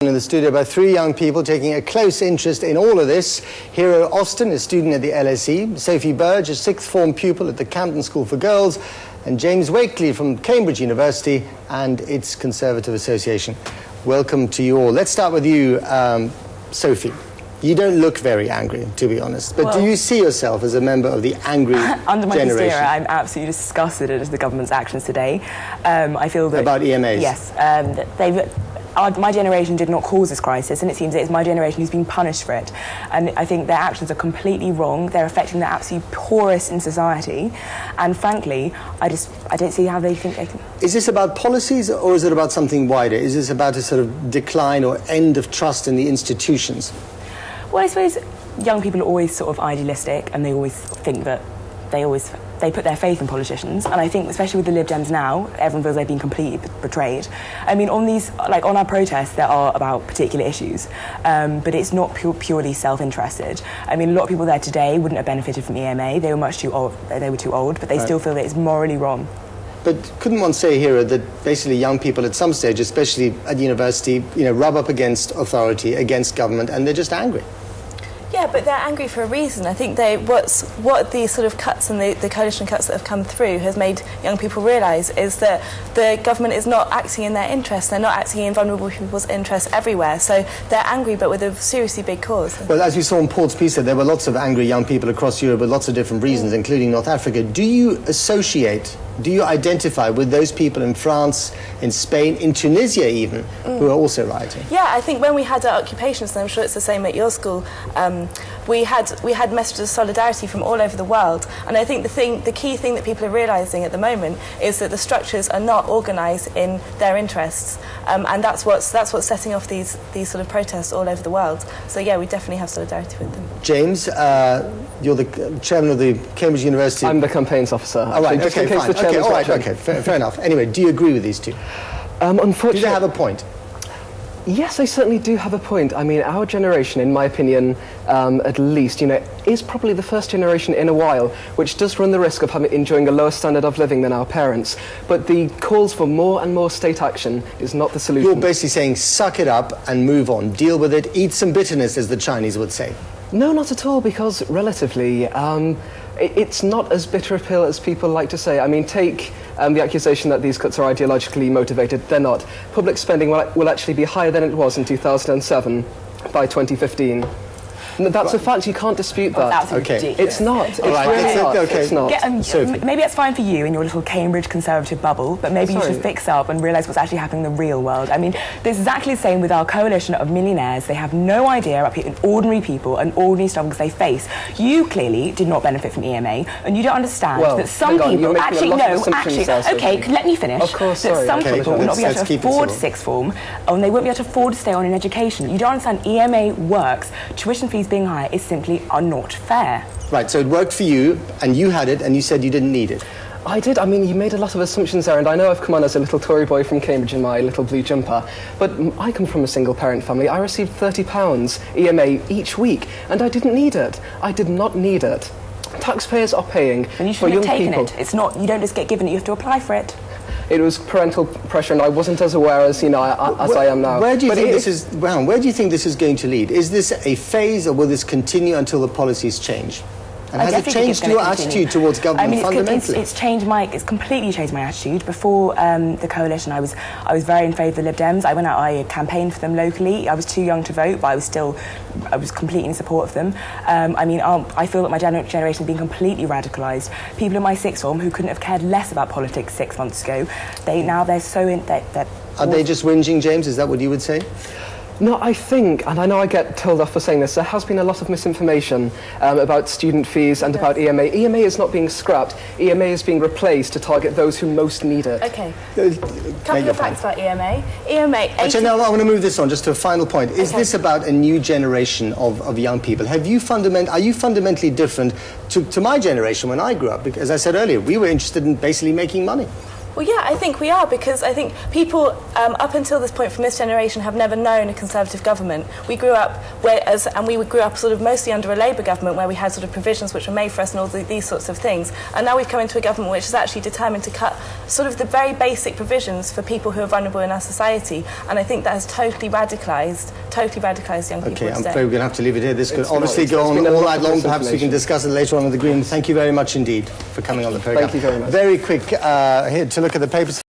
In the studio by three young people taking a close interest in all of this. Hero Austin, a student at the LSE, Sophie Burge, a sixth form pupil at the Camden School for Girls, and James Wakeley from Cambridge University and its Conservative Association. Welcome to you all. Let's start with you, Sophie. You don't look very angry, to be honest, but do you see yourself as a member of the angry under my generation? hysteria, I'm absolutely disgusted at the government's actions today. I feel that... About EMAs? Yes. My generation did not cause this crisis, and it seems that it's my generation who's been punished for it. And I think their actions are completely wrong. They're affecting the absolute poorest in society. And frankly, I don't see how they think they can... Is this about policies, or is it about something wider? Is this about a sort of decline or end of trust in the institutions? Well, I suppose young people are always sort of idealistic, and they always think that they put their faith in politicians, and I think especially with the Lib Dems now, everyone feels they've been completely betrayed. I mean, on our protests, there are about particular issues, but it's not purely self-interested. I mean, a lot of people there today wouldn't have benefited from EMA. They were much too old. They were too old, but they still feel that it's morally wrong. But couldn't one say here that basically young people at some stage, especially at university, rub up against authority, against government, and they're just angry? Yeah, but they're angry for a reason. I think what the sort of cuts and the coalition cuts that have come through has made young people realise is that the government is not acting in their interests. They're not acting in vulnerable people's interests everywhere. So they're angry, but with a seriously big cause. Well, as you saw in Paul's piece, there were lots of angry young people across Europe with lots of different reasons, including North Africa. Do you identify with those people in France, in Spain, in Tunisia even, who are also rioting? Yeah, I think when we had our occupations, and I'm sure it's the same at your school, we had messages of solidarity from all over the world. And I think the key thing that people are realising at the moment is that the structures are not organised in their interests, and that's what's setting off these sort of protests all over the world. So yeah, we definitely have solidarity with them. James, you're the chairman of the Cambridge University. I'm the campaigns officer. All right, okay, fine. Okay, all right, okay, fair enough. Anyway, do you agree with these two? Unfortunately, do they have a point? Yes, they certainly do have a point. I mean, our generation, in my opinion, at least, is probably the first generation in a while which does run the risk of enjoying a lower standard of living than our parents. But the calls for more and more state action is not the solution. You're basically saying suck it up and move on, deal with it, eat some bitterness, as the Chinese would say. No, not at all, because relatively, it's not as bitter a pill as people like to say. I mean, take the accusation that these cuts are ideologically motivated. They're not. Public spending will actually be higher than it was in 2007 by 2015. That's a fact. You can't dispute that. Okay. It's not. It's right. really not. Okay. It's not. Maybe that's fine for you in your little Cambridge Conservative bubble, but maybe you should fix up and realise what's actually happening in the real world. I mean, it's exactly the same with our coalition of millionaires. They have no idea about ordinary people and ordinary struggles they face. You clearly did not benefit from EMA, and you don't understand that some people okay, let me finish. Of course, that some people will not be able to afford sixth form, and they won't be able to afford to stay on in education. You don't understand EMA works. Tuition fees being high is simply not fair. Right, so it worked for you, and you had it, and you said you didn't need it. I did. I mean, you made a lot of assumptions there, and I know I've come on as a little Tory boy from Cambridge in my little blue jumper, but I come from a single-parent family. I received £30 EMA each week, and I didn't need it. I did not need it. Taxpayers are paying for young people. And you shouldn't have taken it. It's not, you don't just get given it, you have to apply for it. It was parental pressure, and I wasn't as aware as, I am now. Where do you think this is going to lead? Is this a phase, or will this continue until the policies change? And has it changed your attitude towards government fundamentally? It's completely changed my attitude. Before the coalition, I was very in favour of the Lib Dems. I went out, I campaigned for them locally. I was too young to vote, but I was completely in support of them. I feel that my generation has been completely radicalised. People in my sixth form who couldn't have cared less about politics 6 months ago, they're so in that. Are they just whinging, James? Is that what you would say? No, I think, and I know I get told off for saying this, there has been a lot of misinformation about student fees and about EMA. EMA is not being scrapped. EMA is being replaced to target those who most need it. Okay. Couple of facts about EMA. Actually, now I want to move this on just to a final point. Is this about a new generation of young people? Are you fundamentally different to my generation when I grew up? Because, as I said earlier, we were interested in basically making money. Well, yeah, I think we are, because I think people up until this point from this generation have never known a Conservative government. We grew up we grew up sort of mostly under a Labour government where we had sort of provisions which were made for us and all these sorts of things. And now we've come into a government which is actually determined to cut sort of the very basic provisions for people who are vulnerable in our society. And I think that has totally radicalised young people Okay, I'm today. afraid we're going to have to leave it here. This could obviously go on all night long. Perhaps we can discuss it later on with the Greens. Thank you very much indeed for coming on the programme. Thank you very much. Very quick here to look at the papers.